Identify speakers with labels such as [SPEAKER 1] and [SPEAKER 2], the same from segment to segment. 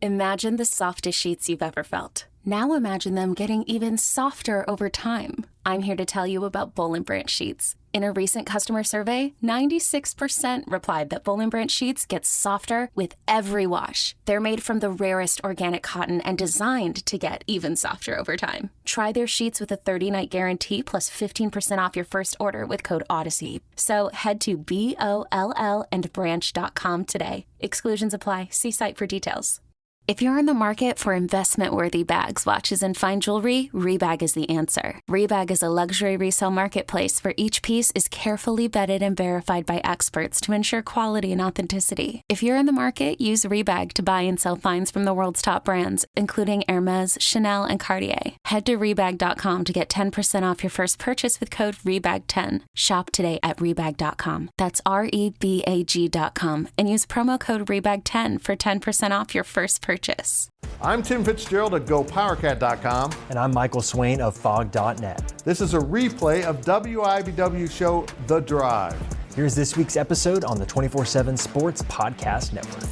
[SPEAKER 1] Imagine the softest sheets you've ever felt. Now imagine them getting even softer over time. I'm here to tell you about Boll & Branch sheets. In a recent customer survey, 96% replied that Boll & Branch sheets get softer with every wash. They're made from the rarest organic cotton and designed to get even softer over time. Try their sheets with a 30-night guarantee plus 15% off your first order with code Odyssey. So head to BOLLandbranch.com today. Exclusions apply. See site for details. If you're in the market for investment-worthy bags, watches, and fine jewelry, Rebag is the answer. Rebag is a luxury resale marketplace where each piece is carefully vetted and verified by experts to ensure quality and authenticity. If you're in the market, use Rebag to buy and sell finds from the world's top brands, including Hermes, Chanel, and Cartier. Head to Rebag.com to get 10% off your first purchase with code REBAG10. Shop today at Rebag.com. That's REBAG.com. And use promo code REBAG10 for 10% off your first purchase.
[SPEAKER 2] I'm Tim Fitzgerald at GoPowerCat.com.
[SPEAKER 3] And I'm Michael Swain of Fog.net.
[SPEAKER 2] This is a replay of WIBW show The Drive.
[SPEAKER 3] Here's this week's episode on the 24/7 Sports Podcast Network.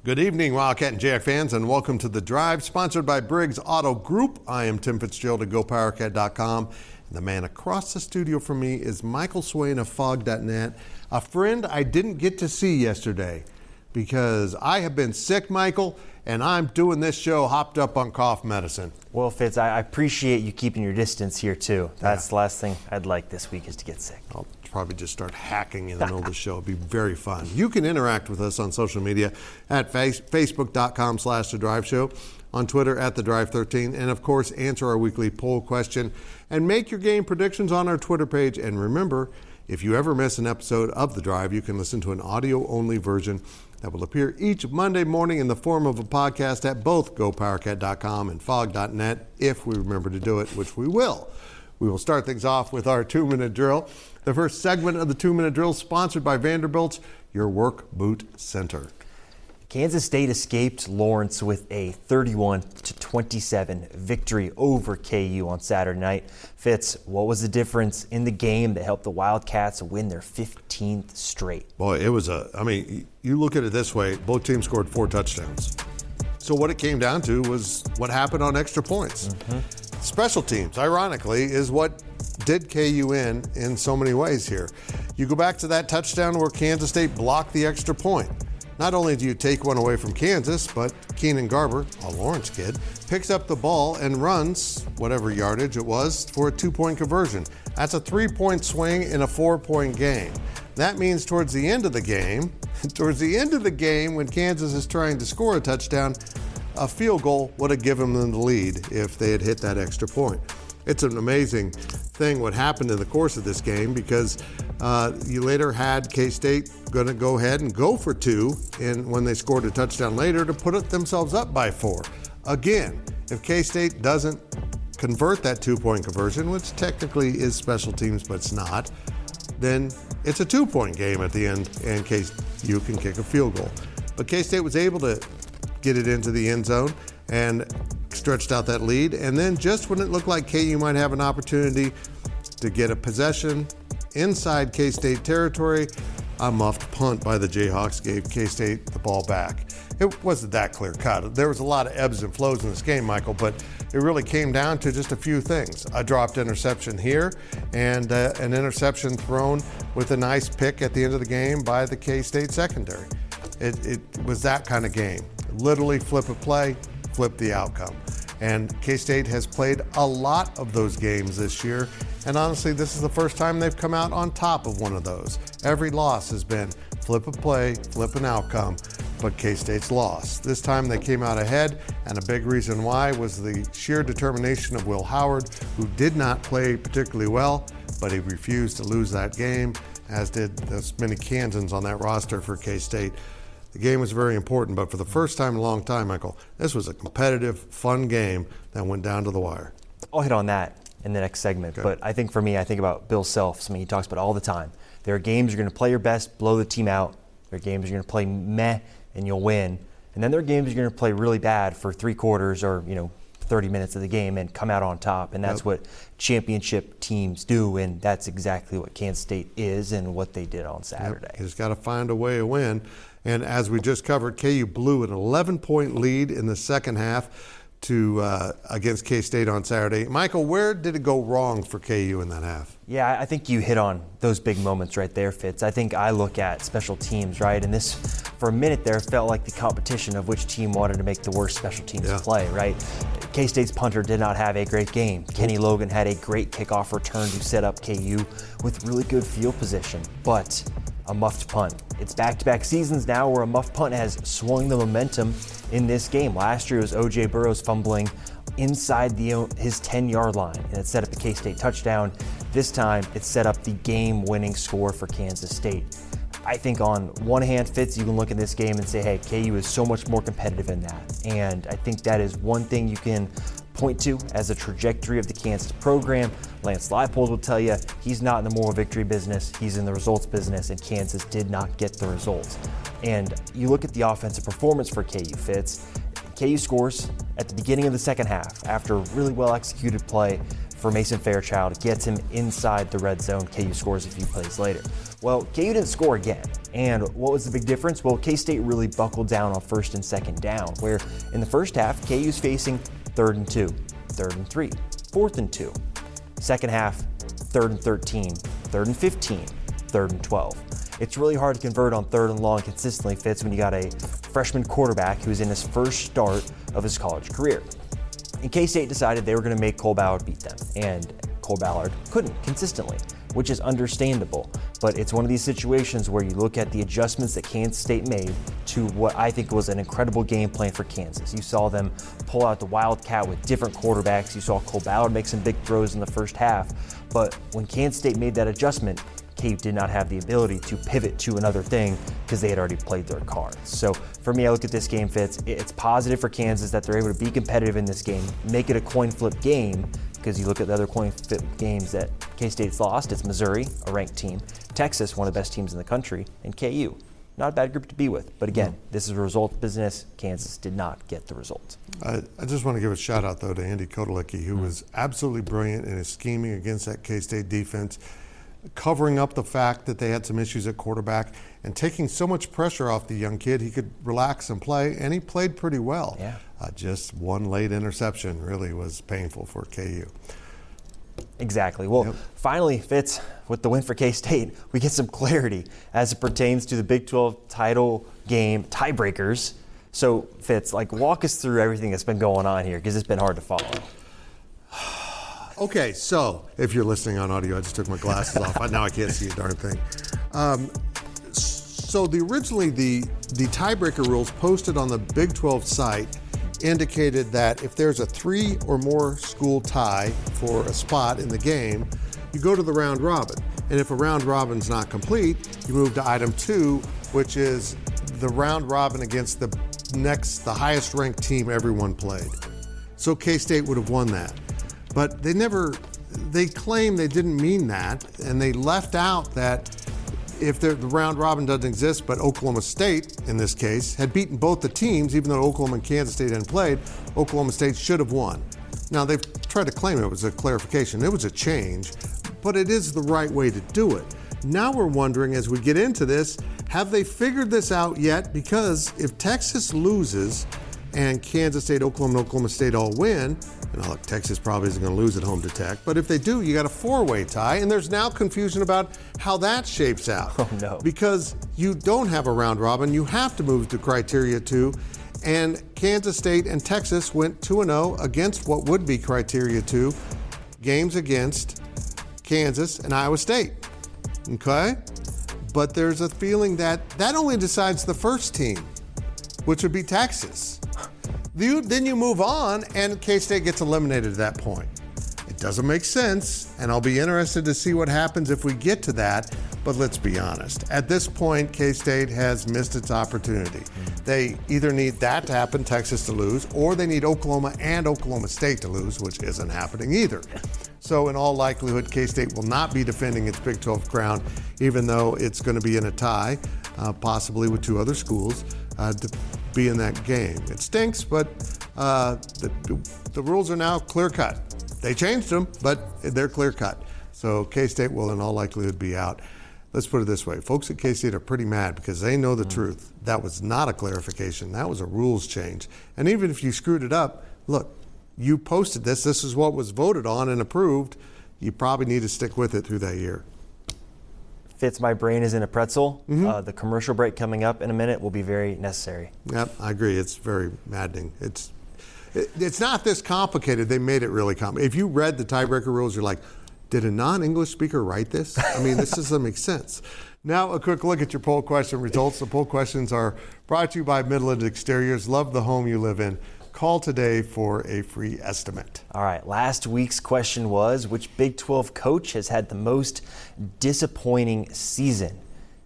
[SPEAKER 2] Good evening, Wildcat and Jayhawks fans, and welcome to The Drive, sponsored by Briggs Auto Group. I am Tim Fitzgerald at GoPowerCat.com. And the man across the studio from me is Michael Swain of Fog.net, a friend I didn't get to see yesterday because I have been sick, Michael, and I'm doing this show hopped up on cough medicine.
[SPEAKER 3] Well, Fitz, I appreciate you keeping your distance here, too. That's the last thing I'd like this week is to get sick.
[SPEAKER 2] I'll probably just start hacking in the middle of the show. It'd be very fun. You can interact with us on social media at Facebook.com/The Drive Show, on Twitter at The Drive 13, and of course, answer our weekly poll question and make your game predictions on our Twitter page. And remember, if you ever miss an episode of The Drive, you can listen to an audio-only version that will appear each Monday morning in the form of a podcast at both GoPowerCat.com and Fog.net, if we remember to do it, which we will. We will start things off with our 2-minute drill. The first segment of the 2-minute drill is sponsored by Vanderbilt's Your Work Boot Center.
[SPEAKER 3] Kansas State escaped Lawrence with a 31-27 victory over KU on Saturday night. Fitz, what was the difference in the game that helped the Wildcats win their 15th straight?
[SPEAKER 2] Boy, it was you look at it this way, both teams scored 4 touchdowns. So what it came down to was what happened on extra points. Special teams, ironically, is what did KU in so many ways here. You go back to that touchdown where Kansas State blocked the extra point. Not only do you take one away from Kansas, but Keenan Garber, a Lawrence kid, picks up the ball and runs, whatever yardage it was, for a 2-point conversion. That's a 3-point swing in a 4-point game. That means towards the end of the game, when Kansas is trying to score a touchdown, a field goal would have given them the lead if they had hit that extra point. It's an amazing thing what happened in the course of this game because you later had K-State going to go ahead and go for 2 and when they scored a touchdown later to put themselves up by 4. Again, if K-State doesn't convert that 2-point conversion, which technically is special teams but it's not, then it's a 2-point game at the end in case you can kick a field goal. But K-State was able to get it into the end zone and stretched out that lead. And then just when it looked like KU might have an opportunity to get a possession inside K-State territory, a muffed punt by the Jayhawks gave K-State the ball back. It wasn't that clear cut. There was a lot of ebbs and flows in this game, Michael, but it really came down to just a few things. A dropped interception here and an interception thrown with a nice pick at the end of the game by the K-State secondary. It was that kind of game. Literally flip a play, flip the outcome. And K-State has played a lot of those games this year. And honestly, this is the first time they've come out on top of one of those. Every loss has been flip a play, flip an outcome, but K-State's lost. This time they came out ahead, and a big reason why was the sheer determination of Will Howard, who did not play particularly well, but he refused to lose that game, as did as many Kansans on that roster for K-State. The game was very important, but for the first time in a long time, Michael, this was a competitive, fun game that went down to the wire.
[SPEAKER 3] I'll hit on that in the next segment,
[SPEAKER 2] Okay.
[SPEAKER 3] But I think for me, I think about Bill Self. I mean, he talks about it all the time. There are games you're going to play your best, blow the team out. There are games you're going to play meh, and you'll win. And then there are games you're going to play really bad for 3 quarters or, 30 minutes of the game and come out on top. And that's what championship teams do, and that's exactly what Kansas State is and what they did on Saturday.
[SPEAKER 2] You just got to find a way to win. And as we just covered, KU blew an 11-point lead in the second half against K-State on Saturday. Michael, where did it go wrong for KU in that half?
[SPEAKER 3] Yeah, I think you hit on those big moments right there, Fitz. I think I look at special teams, right? And this, for a minute there, felt like the competition of which team wanted to make the worst special teams play, right? K-State's punter did not have a great game. Kenny Logan had a great kickoff return to set up KU with really good field position, but a muffed punt. It's back-to-back seasons now where a muffed punt has swung the momentum in this game. Last year it was O.J. Burroughs fumbling inside his 10-yard line, and it set up a K-State touchdown. This time it set up the game-winning score for Kansas State. I think on one hand, Fitz, you can look at this game and say, hey, KU is so much more competitive in that. And I think that is one thing you can point to as a trajectory of the Kansas program. Lance Leipold will tell you he's not in the moral victory business, he's in the results business, and Kansas did not get the results. And you look at the offensive performance for KU, Fitz. KU scores at the beginning of the second half after really well executed play for Mason Fairchild, gets him inside the red zone. KU scores a few plays later. Well, KU didn't score again. And what was the big difference? Well, K-State really buckled down on first and second down, where in the first half, KU's facing 3rd and 2, 3rd and 3, 4th and 2. Second half, 3rd and 13, 3rd and 15, 3rd and 12. It's really hard to convert on 3rd and long consistently, Fitz, when you got a freshman quarterback who's in his first start of his college career. And K-State decided they were going to make Cole Ballard beat them, and Cole Ballard couldn't consistently, which is understandable. But it's one of these situations where you look at the adjustments that Kansas State made to what I think was an incredible game plan for Kansas. You saw them pull out the Wildcat with different quarterbacks. You saw Cole Ballard make some big throws in the first half. But when Kansas State made that adjustment, KU did not have the ability to pivot to another thing because they had already played their cards. So for me, I look at this game, Fitz. It's positive for Kansas that they're able to be competitive in this game, make it a coin flip game, because you look at the other coin flip games that K-State's lost. It's Missouri, a ranked team, Texas, one of the best teams in the country, and KU. Not a bad group to be with. But again, this is a results business. Kansas did not get the result.
[SPEAKER 2] I just want to give a shout out, though, to Andy Kotelecki, who was absolutely brilliant in his scheming against that K-State defense, covering up the fact that they had some issues at quarterback and taking so much pressure off the young kid, he could relax and play, and he played pretty well.
[SPEAKER 3] Yeah.
[SPEAKER 2] Just one late interception really was painful for KU.
[SPEAKER 3] Exactly. Well, finally, Fitz, with the win for K-State, we get some clarity as it pertains to the Big 12 title game tiebreakers. So, Fitz, walk us through everything that's been going on here, because it's been hard to follow.
[SPEAKER 2] Okay, so if you're listening on audio, I just took my glasses off. Now I can't see a darn thing. So originally the tiebreaker rules posted on the Big 12 site indicated that if there's a 3 or more school tie for a spot in the game, you go to the round robin. And if a round robin's not complete, you move to item 2, which is the round robin against the highest ranked team everyone played. So K-State would have won that. But they claim they didn't mean that, and they left out that if the round robin doesn't exist, but Oklahoma State, in this case, had beaten both the teams, even though Oklahoma and Kansas State hadn't played, Oklahoma State should have won. Now, they've tried to claim it was a clarification. It was a change, but it is the right way to do it. Now we're wondering, as we get into this, have they figured this out yet? Because if Texas loses and Kansas State, Oklahoma, and Oklahoma State all win, and look, Texas probably isn't going to lose at home to Tech, but if they do, you got a 4-way tie, and there's now confusion about how that shapes out.
[SPEAKER 3] Oh, no.
[SPEAKER 2] Because you don't have a round robin, you have to move to criteria 2, and Kansas State and Texas went 2-0 against what would be criteria 2, games against Kansas and Iowa State. Okay? But there's a feeling that only decides the first team, which would be Texas. Then you move on, and K-State gets eliminated at that point. It doesn't make sense, and I'll be interested to see what happens if we get to that, but let's be honest. At this point, K-State has missed its opportunity. They either need that to happen, Texas to lose, or they need Oklahoma and Oklahoma State to lose, which isn't happening either. So in all likelihood, K-State will not be defending its Big 12 crown, even though it's going to be in a tie, possibly with 2 other schools, to be in that game. It stinks, but the rules are now clear-cut. They changed them, but they're clear-cut. So K-State will in all likelihood be out. let's put it this way. Folks at K-State are pretty mad because they know the truth. That was not a clarification. That was a rules change. And even if you screwed it up, look, you posted this. This is what was voted on and approved. You probably need to stick with it through that year.
[SPEAKER 3] Fitz, my brain is in a pretzel. The commercial break coming up in a minute will be very necessary.
[SPEAKER 2] Yep, I agree. It's very maddening. It's not this complicated. They made it really complicated. If you read the tiebreaker rules, you're like, did a non-English speaker write this? I mean, this doesn't make sense. Now, a quick look at your poll question results. The poll questions are brought to you by Midland Exteriors. Love the home you live in. Call today for a free estimate.
[SPEAKER 3] All right, last week's question was, which Big 12 coach has had the most disappointing season?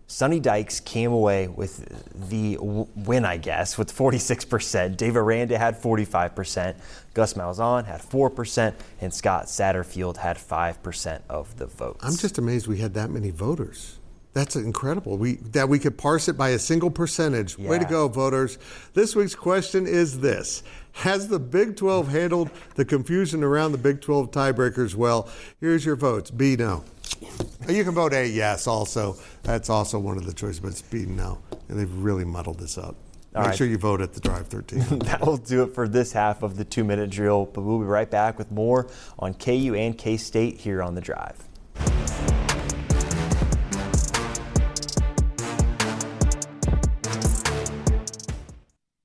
[SPEAKER 3] Sonny Dykes came away with the win, I guess, with 46%. Dave Aranda had 45%. Gus Malzahn had 4%. And Scott Satterfield had 5% of the votes.
[SPEAKER 2] I'm just amazed we had that many voters. That's incredible. That we could parse it by a single percentage.
[SPEAKER 3] Yeah.
[SPEAKER 2] Way to go, voters. This week's question is this. Has the Big 12 handled the confusion around the Big 12 tiebreakers well? Here's your votes. B, no. You can vote A, yes, also. That's also one of the choices, but it's B, no. And they've really muddled this up. Make sure you vote at the Drive 13.
[SPEAKER 3] That will do it for this half of the 2-minute drill, but we'll be right back with more on KU and K-State here on The Drive.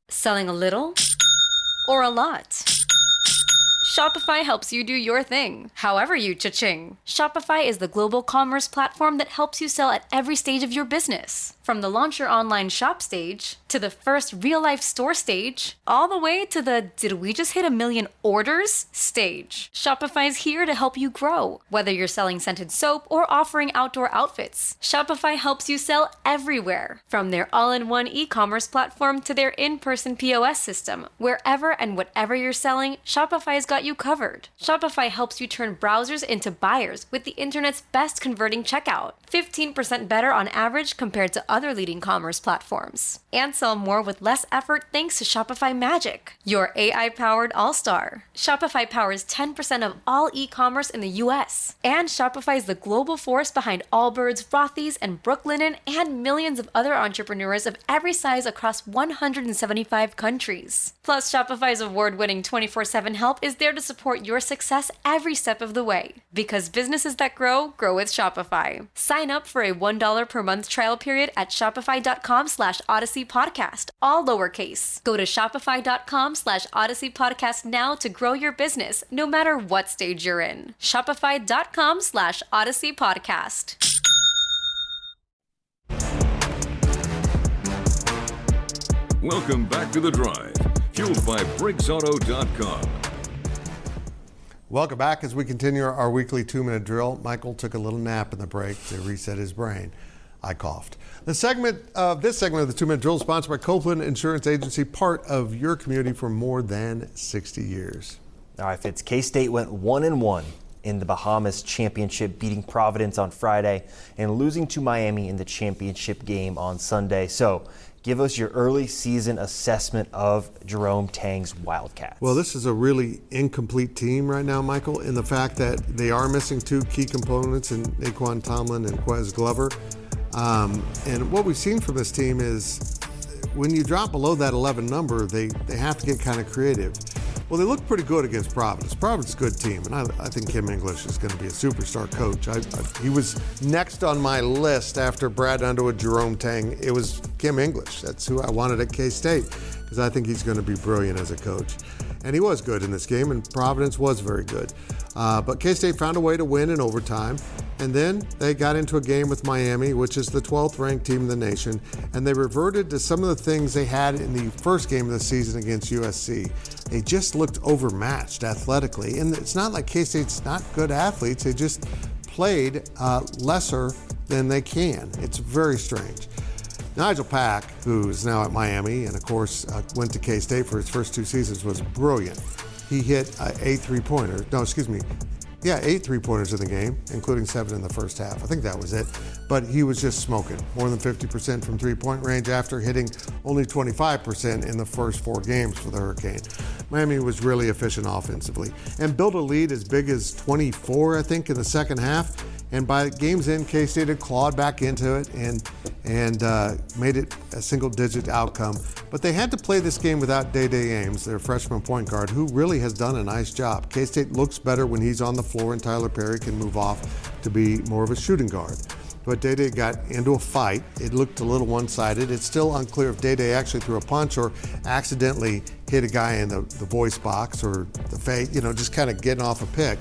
[SPEAKER 4] Selling a little or a lot? Shopify helps you do your thing, however you cha-ching. Shopify is the global commerce platform that helps you sell at every stage of your business. From the launch your online shop stage, to the first real-life store stage, all the way to the did we just hit 1 million orders stage. Shopify's here to help you grow. Whether you're selling scented soap or offering outdoor outfits, Shopify helps you sell everywhere. From their all-in-one e-commerce platform to their in-person POS system, wherever and whatever you're selling, Shopify's got you covered. Shopify helps you turn browsers into buyers with the internet's best converting checkout. 15% better on average compared to other leading commerce platforms. And sell more with less effort thanks to Shopify Magic, your AI-powered all-star. Shopify powers 10% of all e-commerce in the US. And Shopify is the global force behind Allbirds, Rothy's, and Brooklinen, and millions of other entrepreneurs of every size across 175 countries. Plus, Shopify's award-winning 24/7 help is there to support your success every step of the way. Because businesses that grow, grow with Shopify. Sign up for a $1 per month trial period at shopify.com/Odyssey Podcast, all lowercase. Go to shopify.com/Odyssey Podcast now to grow your business, no matter what stage you're in. Shopify.com/Odyssey Podcast.
[SPEAKER 5] Welcome back to The Drive, fueled by BriggsAuto.com.
[SPEAKER 2] Welcome back as we continue our weekly 2-minute drill. Michael took a little nap in the break to reset his brain. I coughed. This segment of the 2-minute drill is sponsored by Copeland Insurance Agency, part of your community for more than 60 years.
[SPEAKER 3] All right, Fitz, K-State went 1-1 in the Bahamas Championship, beating Providence on Friday and losing to Miami in the championship game on Sunday. So give us your early season assessment of Jerome Tang's Wildcats.
[SPEAKER 2] Well, this is a really incomplete team right now, Michael, in the fact that they are missing 2 key components in Naquan Tomlin and Quez Glover. And what we've seen from this team is when you drop below that 11 number, they have to get kind of creative. Well, they look pretty good against Providence. Providence is a good team, and I think Kim English is going to be a superstar coach. He was next on my list after Brad Underwood, Jerome Tang. It was Kim English. That's who I wanted at K-State because I think he's going to be brilliant as a coach. And he was good in this game, and Providence was very good. But K-State found a way to win in overtime, and then they got into a game with Miami, which is the 12th ranked team in the nation, and they reverted to some of the things they had in the first game of the season against USC. They just looked overmatched athletically, and it's not like K-State's not good athletes. They just played lesser than they can. It's very strange. Nigel Pack, who is now at Miami and, of course, went to K-State for his first 2 seasons, was brilliant. He hit 8 3-pointers. No, excuse me. Yeah, 8 3-pointers in the game, including 7 in the first half. I think that was it. But he was just smoking. More than 50% from 3-point range after hitting only 25% in the first 4 games for the Hurricane. Miami was really efficient offensively and built a lead as big as 24, I think, in the second half. And by game's end, K-State had clawed back into it and made it a single-digit outcome. But they had to play this game without Day-Day Ames, their freshman point guard, who really has done a nice job. K-State looks better when he's on the floor and Tyler Perry can move off to be more of a shooting guard. But Day-Day got into a fight. It looked a little one-sided. It's still unclear if Day-Day actually threw a punch or accidentally hit a guy in the voice box or the face, just kind of getting off a pick,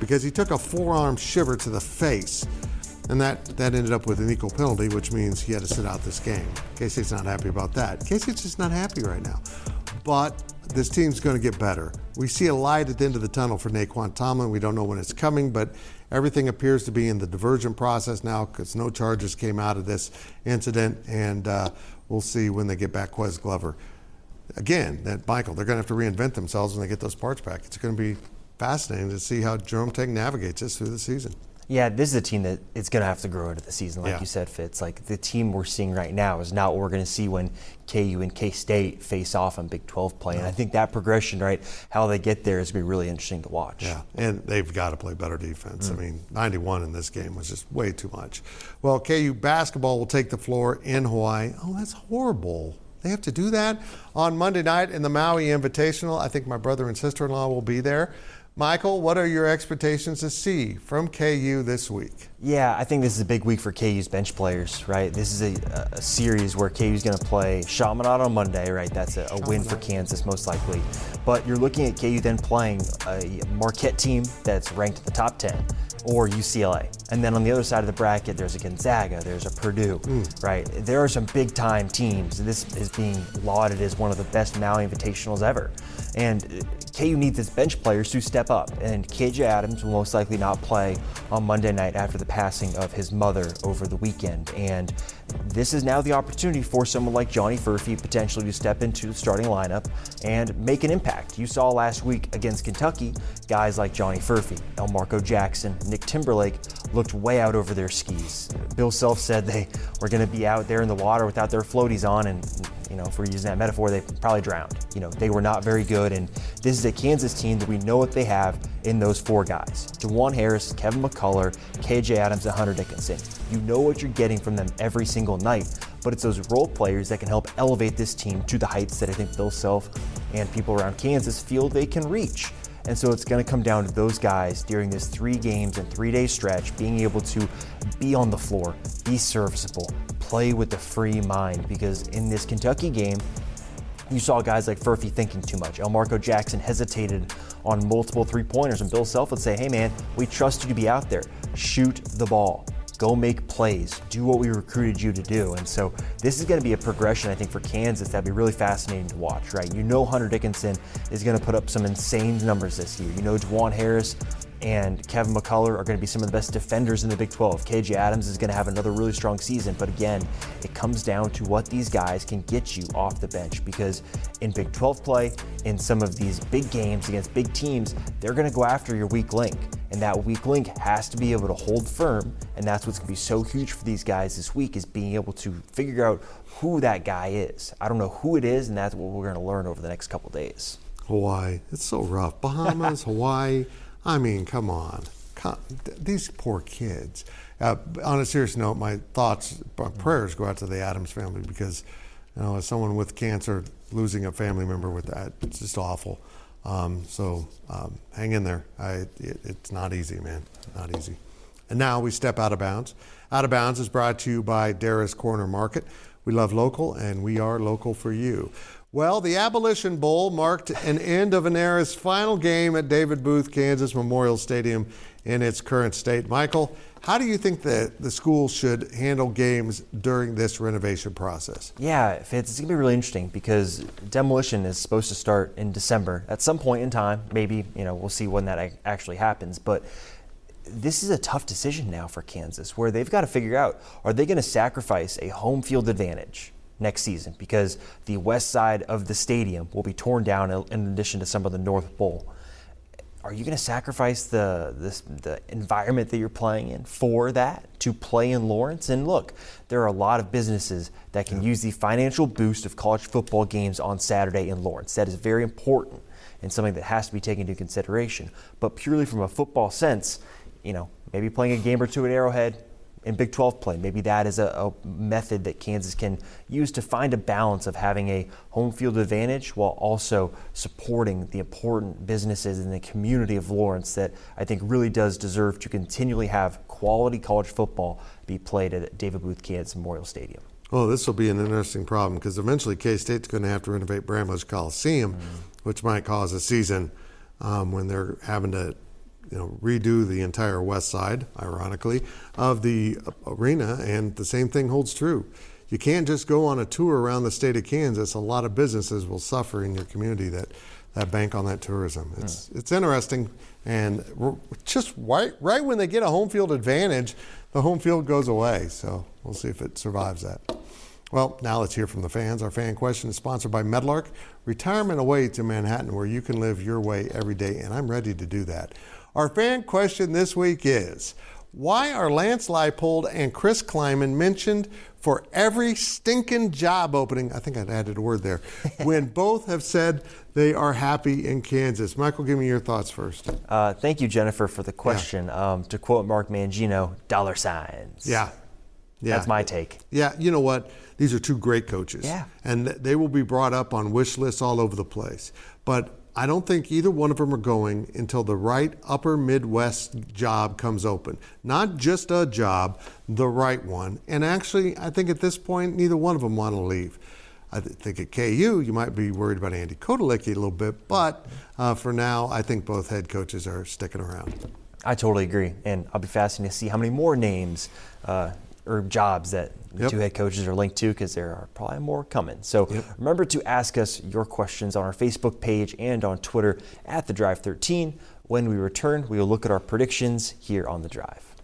[SPEAKER 2] because he took a forearm shiver to the face. And that ended up with an equal penalty, which means he had to sit out this game. K-State's not happy about that. K-State's just not happy right now. But this team's going to get better. We see a light at the end of the tunnel for Naquan Tomlin. We don't know when it's coming, but everything appears to be in the diversion process now because no charges came out of this incident, and we'll see when they get back Quez Glover. Again, Michael, they're going to have to reinvent themselves when they get those parts back. It's going to be fascinating to see how Jerome Tang navigates this through the season.
[SPEAKER 3] Yeah, this is a team that it's going to have to grow into the season, like you said, Fitz. Like, the team we're seeing right now is not what we're going to see when KU and K-State face off on Big 12 play. And I think that progression, right, how they get there is going to be really interesting to watch.
[SPEAKER 2] Yeah, and they've got to play better defense. I mean, 91 in this game was just way too much. Well, KU basketball will take the floor in Hawaii. Oh, that's horrible. They have to do that on Monday night in the Maui Invitational. I think my brother and sister-in-law will be there. Michael, what are your expectations to see from KU this week?
[SPEAKER 3] Yeah, I think this is a big week for KU's bench players, right? This is a series where KU's going to play Chaminade on Monday, right? That's a win for Kansas, most likely. But you're looking at KU then playing a Marquette team that's ranked in the top 10, or UCLA. And then on the other side of the bracket, there's a Gonzaga, there's a Purdue, right? There are some big-time teams, and this is being lauded as one of the best Maui Invitationals ever. And KU needs its bench players to step up, and KJ Adams will most likely not play on Monday night after the passing of his mother over the weekend. And this is now the opportunity for someone like Johnny Furphy potentially to step into the starting lineup and make an impact. You saw last week against Kentucky, guys like Johnny Furphy, Elmarco Jackson, Nick Timberlake looked way out over their skis. Bill Self said they were going to be out there in the water without their floaties on, and if we're using that metaphor, they probably drowned. They were not very good, and this is a Kansas team that we know what they have in those four guys. Juwan Harris, Kevin McCullough, KJ Adams, and Hunter Dickinson. You know what you're getting from them every single night, but it's those role players that can help elevate this team to the heights that I think Bill Self and people around Kansas feel they can reach. And so it's going to come down to those guys during this 3 games and 3-day stretch being able to be on the floor, be serviceable, play with a free mind, because in this Kentucky game, you saw guys like Furphy thinking too much. Elmarco Jackson hesitated on multiple 3-pointers, and Bill Self would say, hey man, we trust you to be out there. Shoot the ball. Go make plays. Do what we recruited you to do. And so this is going to be a progression, I think, for Kansas that'd be really fascinating to watch, right? Hunter Dickinson is going to put up some insane numbers this year. Juwan Harris and Kevin McCullough are going to be some of the best defenders in the Big 12. KJ Adams is going to have another really strong season, but again, it comes down to what these guys can get you off the bench, because in Big 12 play, in some of these big games against big teams, they're going to go after your weak link, and that weak link has to be able to hold firm, and that's what's going to be so huge for these guys this week, is being able to figure out who that guy is. I don't know who it is, and that's what we're going to learn over the next couple days.
[SPEAKER 2] Hawaii, it's so rough. Bahamas, Hawaii, I mean, come on. These poor kids. On a serious note, my thoughts, my prayers go out to the Adams family, because, as someone with cancer, losing a family member with that, it's just awful. So hang in there. It's not easy, man. Not easy. And now we step out of bounds. Out of Bounds is brought to you by Darrah's Corner Market. We love local, and we are local for you. Well, the Abolition Bowl marked an end of an era's final game at David Booth Kansas Memorial Stadium in its current state. Michael, how do you think that the school should handle games during this renovation process? Yeah,
[SPEAKER 3] Fitz, it's going to be really interesting, because demolition is supposed to start in December at some point in time. Maybe, we'll see when that actually happens. But this is a tough decision now for Kansas, where they've got to figure out, are they going to sacrifice a home field advantage next season, because the west side of the stadium will be torn down in addition to some of the North Bowl? Are you going to sacrifice the environment that you're playing in for that, to play in Lawrence? And look, there are a lot of businesses that can use the financial boost of college football games on Saturday in Lawrence. That is very important and something that has to be taken into consideration. But purely from a football sense, maybe playing a game or two at Arrowhead in Big 12 play. Maybe that is a method that Kansas can use to find a balance of having a home field advantage while also supporting the important businesses in the community of Lawrence that I think really does deserve to continually have quality college football be played at David Booth Kansas Memorial Stadium.
[SPEAKER 2] Well, this will be an interesting problem because eventually K-State's going to have to renovate Bramlage Coliseum, which might cause a season when they're having to redo the entire west side, ironically, of the arena, and the same thing holds true. You can't just go on a tour around the state of Kansas. A lot of businesses will suffer in your community that bank on that tourism. It's interesting, and just right when they get a home field advantage, the home field goes away. So we'll see if it survives that. Well, now let's hear from the fans. Our fan question is sponsored by Medlark, retirement away to Manhattan, where you can live your way every day, and I'm ready to do that. Our fan question this week is, why are Lance Leipold and Chris Kleiman mentioned for every stinking job opening? I think I added a word there. When both have said they are happy in Kansas. Michael, give me your thoughts first.
[SPEAKER 3] Thank you, Jennifer, for the question. Yeah. To quote Mark Mangino, $signs.
[SPEAKER 2] Yeah.
[SPEAKER 3] That's my take.
[SPEAKER 2] Yeah, you know what? These are two great coaches.
[SPEAKER 3] Yeah.
[SPEAKER 2] And they will be brought up on wish lists all over the place. But I don't think either one of them are going until the right upper Midwest job comes open. Not just a job, the right one. And actually, I think at this point, neither one of them want to leave. I think at KU, you might be worried about Andy Kotelecki a little bit, but for now, I think both head coaches are sticking around.
[SPEAKER 3] I totally agree. And I'll be fascinated to see how many more names or jobs that the two head coaches are linked to, because there are probably more coming. So remember to ask us your questions on our Facebook page and on Twitter at The Drive 13. When we return, we will look at our predictions here on The Drive.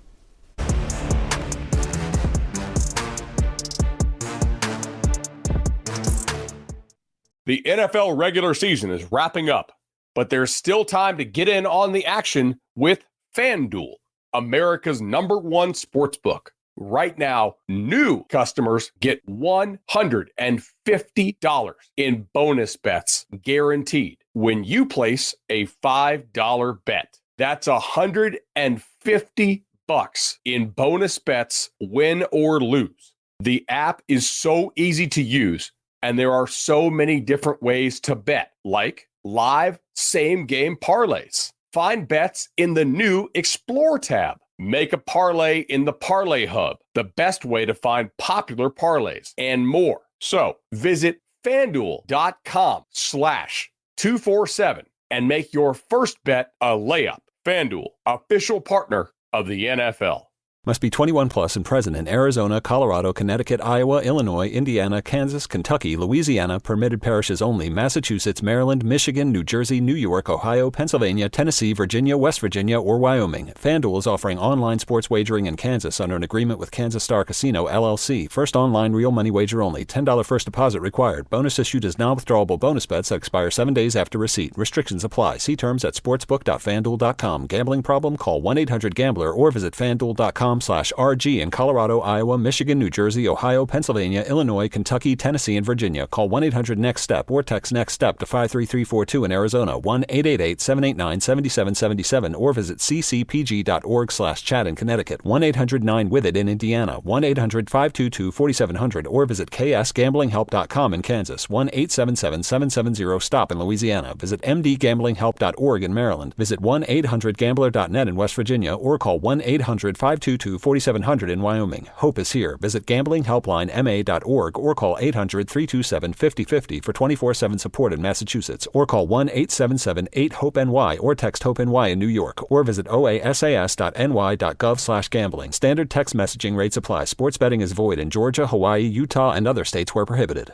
[SPEAKER 6] The NFL regular season is wrapping up, but there's still time to get in on the action with FanDuel, America's #1 sportsbook. Right now, new customers get $150 in bonus bets guaranteed when you place a $5 bet. That's $150 in bonus bets, win or lose. The app is so easy to use, and there are so many different ways to bet, like live same-game parlays. Find bets in the new Explore tab. Make a parlay in the Parlay Hub, the best way to find popular parlays, and more. So visit FanDuel.com/247 and make your first bet a layup. FanDuel, official partner of the NFL.
[SPEAKER 7] Must be 21 plus and present in Arizona, Colorado, Connecticut, Iowa, Illinois, Indiana, Kansas, Kentucky, Louisiana, permitted parishes only, Massachusetts, Maryland, Michigan, New Jersey, New York, Ohio, Pennsylvania, Tennessee, Virginia, West Virginia, or Wyoming. FanDuel is offering online sports wagering in Kansas under an agreement with Kansas Star Casino, LLC. First online real money wager only. $10 first deposit required. Bonus issued as non-withdrawable bonus bets that expire 7 days after receipt. Restrictions apply. See terms at sportsbook.fanduel.com. Gambling problem? Call 1-800-GAMBLER or visit fanduel.com/RG in Colorado, Iowa, Michigan, New Jersey, Ohio, Pennsylvania, Illinois, Kentucky, Tennessee, and Virginia. Call 1-800-NEXT-STEP or text NEXT-STEP to 53342 in Arizona, 1-888-789-7777, or visit ccpg.org/chat in Connecticut, 1-800-9-WITH-IT in Indiana, 1-800-522-4700, or visit ksgamblinghelp.com in Kansas, 1-877-770-STOP in Louisiana. Visit mdgamblinghelp.org in Maryland. Visit 1-800-GAMBLER.net in West Virginia, or call 1-800-522-4700 in Wyoming. Hope is here. Visit gamblinghelplinema.org or call 800-327-5050 for 24/7 support in Massachusetts, or call 1-877-8-HOPE-NY or text HOPE-NY in New York, or visit oasas.ny.gov/gambling. Standard text messaging rates apply. Sports betting is void in Georgia, Hawaii, Utah, and other states where prohibited.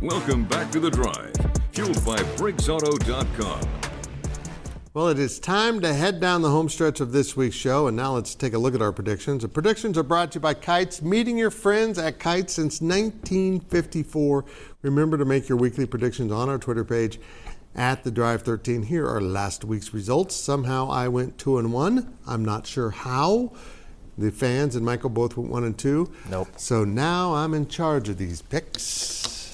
[SPEAKER 5] Welcome back to The Drive, fueled by BriggsAuto.com.
[SPEAKER 2] Well, it is time to head down the home stretch of this week's show, and now let's take a look at our predictions. The predictions are brought to you by Kites, meeting your friends at Kites since 1954. Remember to make your weekly predictions on our Twitter page at The Drive 13. Here are last week's results. Somehow I went 2-1. I'm not sure how. The fans and Michael both went 1-2.
[SPEAKER 3] Nope.
[SPEAKER 2] So now I'm in charge of these picks.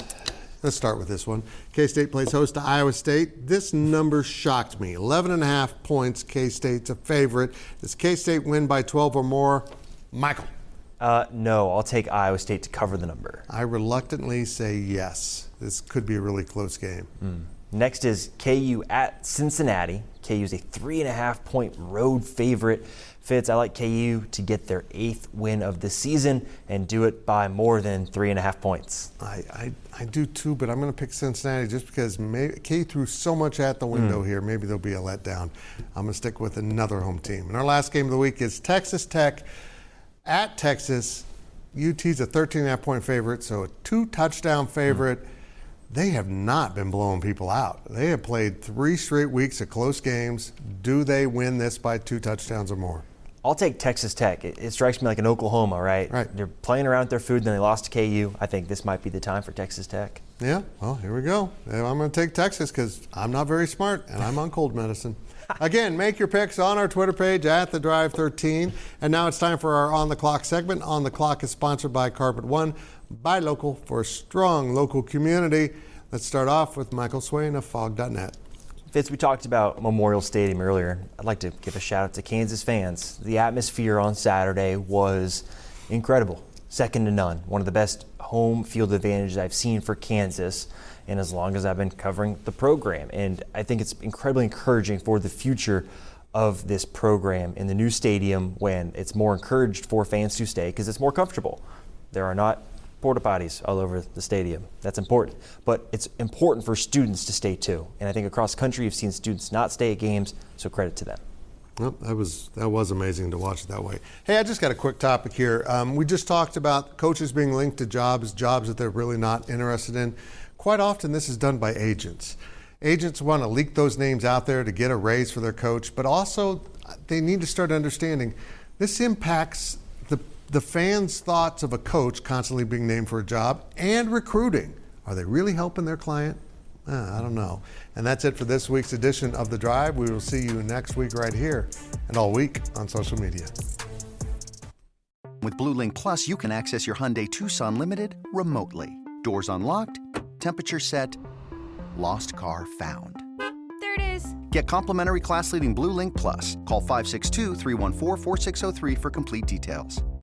[SPEAKER 2] Let's start with this one. K-State plays host to Iowa State. This number shocked me. 11.5 points. K-State's a favorite. Does K-State win by 12 or more? Michael.
[SPEAKER 3] No, I'll take Iowa State to cover the number.
[SPEAKER 2] I reluctantly say yes. This could be a really close game.
[SPEAKER 3] Next is KU at Cincinnati. KU is a 3.5-point road favorite. Fitz, I like KU to get their 8th win of the season and do it by more than 3.5 points.
[SPEAKER 2] I do too, but I'm going to pick Cincinnati just because KU threw so much at the window here. Maybe there'll be a letdown. I'm going to stick with another home team. And our last game of the week is Texas Tech at Texas. UT's a 13.5-point favorite, so a 2-touchdown favorite. They have not been blowing people out. They have played 3 straight weeks of close games. Do they win this by 2 touchdowns or more?
[SPEAKER 3] I'll take Texas Tech. It strikes me like an Oklahoma, right?
[SPEAKER 2] Right.
[SPEAKER 3] They're playing around with their food, then they lost to KU. I think this might be the time for Texas Tech.
[SPEAKER 2] Yeah, well, here we go. I'm going to take Texas because I'm not very smart and I'm on cold medicine. Again, make your picks on our Twitter page at The Drive 13. And now it's time for our On the Clock segment. On the Clock is sponsored by Carpet One. Buy local for a strong local community. Let's start off with Michael Swain of Fog.net.
[SPEAKER 3] Fitz, we talked about Memorial Stadium earlier. I'd like to give a shout out to Kansas fans. The atmosphere on Saturday was incredible, second to none. One of the best home field advantages I've seen for Kansas, and as long as I've been covering the program. And I think it's incredibly encouraging for the future of this program in the new stadium when it's more encouraged for fans to stay because it's more comfortable. There are not porta potties all over the stadium. That's important. But it's important for students to stay too. And I think across the country you've seen students not stay at games, so credit to them.
[SPEAKER 2] Well, that was amazing to watch it that way. Hey, I just got a quick topic here. We just talked about coaches being linked to jobs that they're really not interested in. Quite often this is done by agents. Agents want to leak those names out there to get a raise for their coach, but also they need to start understanding this impacts the fans' thoughts of a coach constantly being named for a job and recruiting. Are they really helping their client? I don't know. And that's it for this week's edition of The Drive. We will see you next week right here and all week on social media.
[SPEAKER 8] With Blue Link Plus, you can access your Hyundai Tucson Limited remotely. Doors unlocked, temperature set, lost car found.
[SPEAKER 4] There it is.
[SPEAKER 8] Get complimentary class-leading Blue Link Plus. Call 562-314-4603 for complete details.